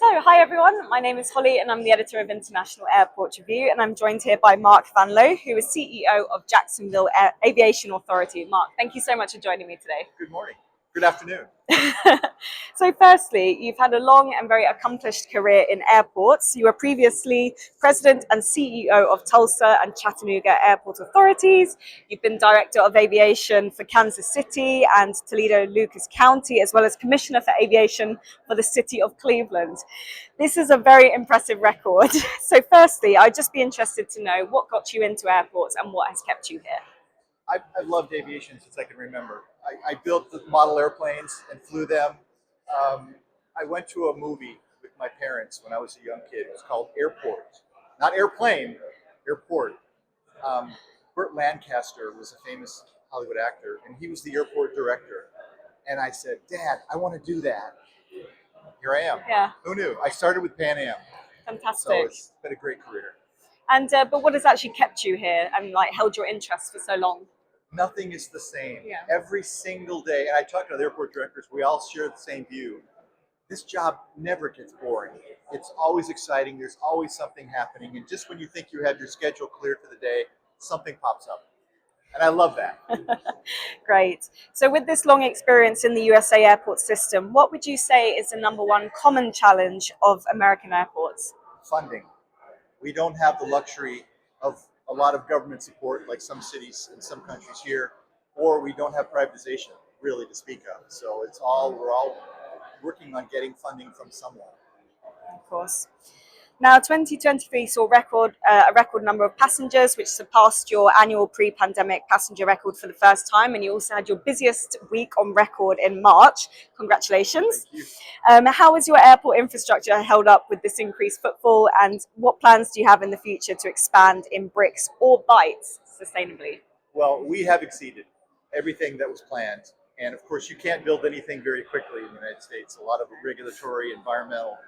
So, hi everyone, my name is Holly and I'm the editor of International Airport Review, and I'm joined here by Mark VanLoh, who is CEO of Jacksonville Aviation Authority. Mark, thank you so much for joining me today. Good morning. Good afternoon. So firstly, you've had a long and very accomplished career in airports. You were previously President and CEO of Tulsa and Chattanooga Airport Authorities. You've been Director of Aviation for Kansas City and Toledo-Lucas County, as well as Commissioner for Aviation for the City of Cleveland. This is a very impressive record. So firstly, I'd just be interested to know what got you into airports and what has kept you here. I've loved aviation since I can remember. I built the model airplanes and flew them. I went to a movie with my parents when I was a young kid. It was called Airport. Not airplane, Airport. Burt Lancaster was a famous Hollywood actor, and he was the airport director. And I said, Dad, I want to do that. Here I am. Yeah. Who knew? I started with Pan Am. Fantastic. So it's been a great career. And but what has actually kept you here and held your interest for so long? Nothing is the same. Yeah. Every single day, and I talk to the airport directors, we all share the same view. This job never gets boring. It's always exciting. There's always something happening. And just when you think you have your schedule cleared for the day, something pops up. And I love that. Great. So with this long experience in the USA airport system, what would you say is the number one common challenge of American airports? Funding. We don't have the luxury of a lot of government support like some cities and some countries here, or we don't have privatization really to speak of. So we're all working on getting funding from someone. Of course. Now, 2023 saw a record number of passengers, which surpassed your annual pre-pandemic passenger record for the first time, and you also had your busiest week on record in March. Congratulations. Thank you. How has your airport infrastructure held up with this increased footfall, and what plans do you have in the future to expand in bricks or bytes sustainably? Well, we have exceeded everything that was planned. And of course, you can't build anything very quickly in the United States. A lot of regulatory, environmental.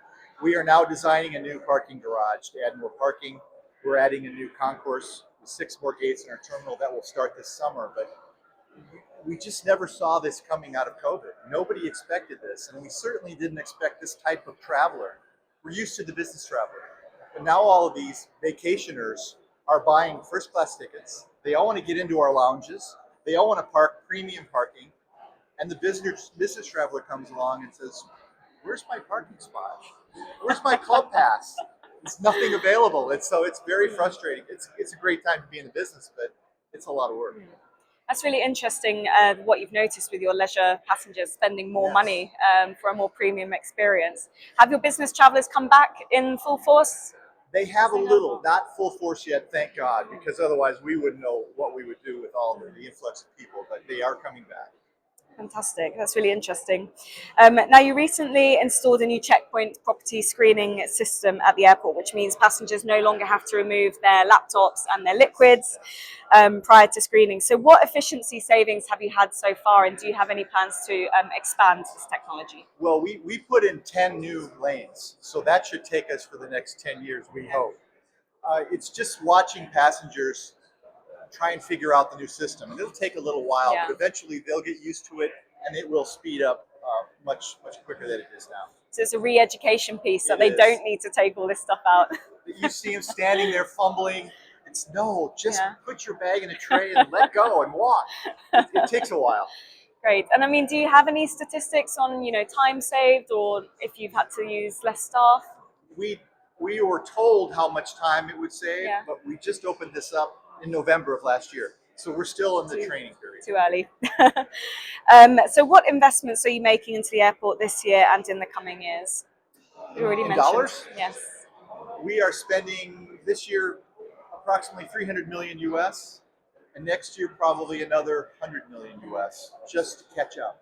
We are now designing a new parking garage to add more parking. We're adding a new concourse with 6 more gates in our terminal that will start this summer. But we just never saw this coming out of COVID. Nobody expected this, and we certainly didn't expect this type of traveler. We're used to the business traveler. But now all of these vacationers are buying first-class tickets. They all want to get into our lounges. They all want to park premium parking. And the business traveler comes along and says, where's my parking spot? Where's my club pass? There's nothing available. It's very frustrating. It's a great time to be in the business, but it's a lot of work. That's really interesting what you've noticed with your leisure passengers spending more money for a more premium experience. Have your business travelers come back in full force? They have a little, not full force yet, thank God, because otherwise we wouldn't know what we would do with all the influx of people, but they are coming back. Fantastic. That's really interesting. Now, you recently installed a new checkpoint property screening system at the airport, which means passengers no longer have to remove their laptops and their liquids prior to screening. So what efficiency savings have you had so far, and do you have any plans to expand this technology? Well, we put in 10 new lanes, so that should take us for the next 10 years, we hope. It's just watching passengers try and figure out the new system, and it'll take a little while, but eventually they'll get used to it, and it will speed up much quicker than it is now. So it's a re-education piece that they don't need to take all this stuff out. You see them standing there fumbling. It's just put your bag in a tray and let go and walk. It takes a while. Great. And I mean, do you have any statistics on time saved, or if you've had to use less staff? We were told how much time it would save, but we just opened this up in November of last year. So we're still in the training period. Too early. So what investments are you making into the airport this year and in the coming years? You already mentioned. Dollars? Yes. We are spending this year approximately 300 million US, and next year probably another 100 million US, just to catch up.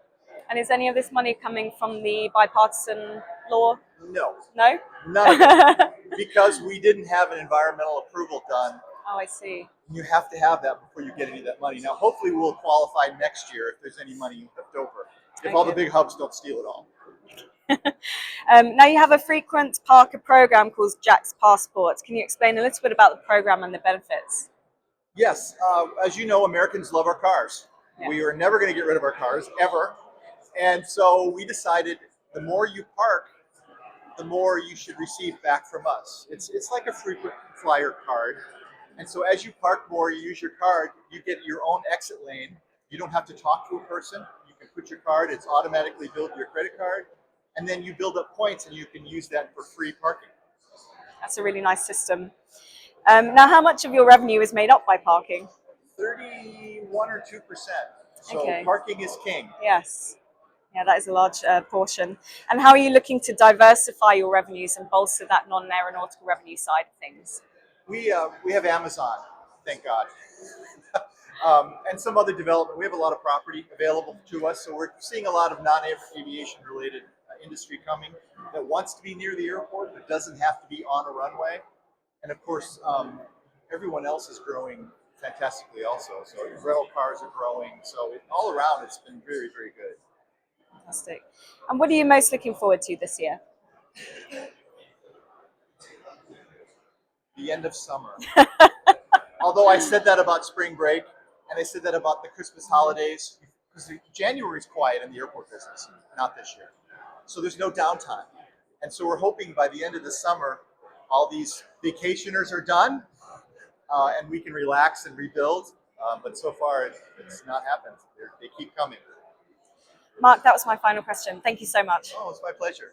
And is any of this money coming from the bipartisan law? No. No? None of it. Because we didn't have an environmental approval done. Oh, I see. You have to have that before you get any of that money. Now, hopefully we'll qualify next year if there's any money left over. If all the big hubs don't steal it all. Now, you have a frequent parker program called JAX Passport. Can you explain a little bit about the program and the benefits? Yes. As you know, Americans love our cars. Yeah. We are never going to get rid of our cars, ever. And so we decided the more you park, the more you should receive back from us. It's like a frequent flyer card. And so as you park more, you use your card, you get your own exit lane. You don't have to talk to a person. You can put your card, it's automatically billed to your credit card, and then you build up points and you can use that for free parking. That's a really nice system. Now, how much of your revenue is made up by parking? 31 or 2%. So Okay. parking is king. Yes. Yeah, that is a large portion. And how are you looking to diversify your revenues and bolster that non-aeronautical revenue side of things? We have Amazon, thank God. And some other development. We have a lot of property available to us, so we're seeing a lot of non-aviation related industry coming that wants to be near the airport but doesn't have to be on a runway. And of course, everyone else is growing fantastically also. So rental cars are growing. So all around, it's been very, very good. Fantastic. And what are you most looking forward to this year? The end of summer. Although I said that about spring break, and I said that about the Christmas holidays, because January is quiet in the airport business, not this year. So there's no downtime. And so we're hoping by the end of the summer, all these vacationers are done, and we can relax and rebuild. But so far, it's not happened. They keep coming. Mark, that was my final question. Thank you so much. Oh, it's my pleasure.